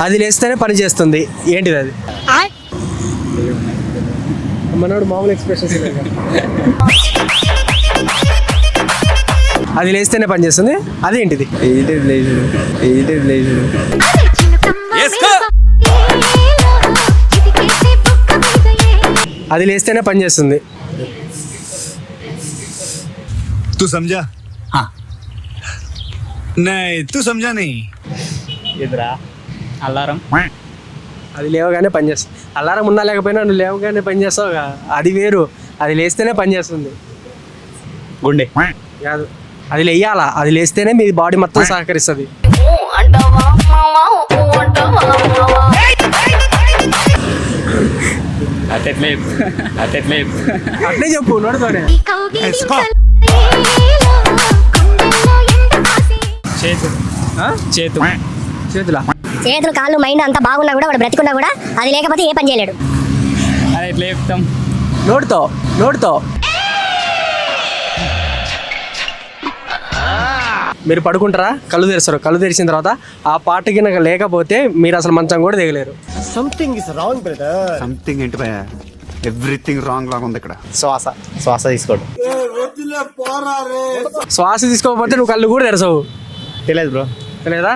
అది లేస్తేనే పని చేస్తుంది, ఏంటిది అది? మనోడు మామూలు ఎక్స్ప్రెషన్స్. అది లేస్తేనే పని చేస్తుంది, అదేంటిది? అది లేస్తేనే పని చేస్తుంది. तू समझा? हाँ नहीं तू समझा नहीं. ఇదిరా అల్లారం. అది లేవగానే పని చేస్తుంది. అలారం ఉన్నా లేకపోయినా నువ్వు లేవగానే పని చేస్తావు, అది వేరు. అది లేస్తేనే పని చేస్తుంది. గుండె కాదు, అది లేయాలా, అది లేస్తేనే మీ బాడీ మొత్తం సహకరిస్తుంది. అట్లే అట్లే చెప్పు నోడుతోనే. చేతులా? చేతులు కాళ్ళు మైండ్ అంతా బాగున్నా కూడా వాడు బ్రతికున్నా కూడా అది లేకపోతే ఏ పని చేయలేడు. అది ఎట్లా చెప్తాం? నోటితో మీరు పడుకుంటారా, కళ్ళు తెరుస్తారు. కళ్ళు తెరిచిన తర్వాత ఆ పాట కింద లేకపోతే మీరు అసలు మంచం కూడా దిగలేరు. సంథింగ్ ఏంటి భయ, ఎవ్రీథింగ్ రాంగ్ లాగా ఉంది ఇక్కడ. శ్వాస తీసుకోడు. శ్వాస తీసుకోకపోతే నువ్వు కళ్ళు కూడా తెరసవు. తెలియదు బ్రో. తెలియదా?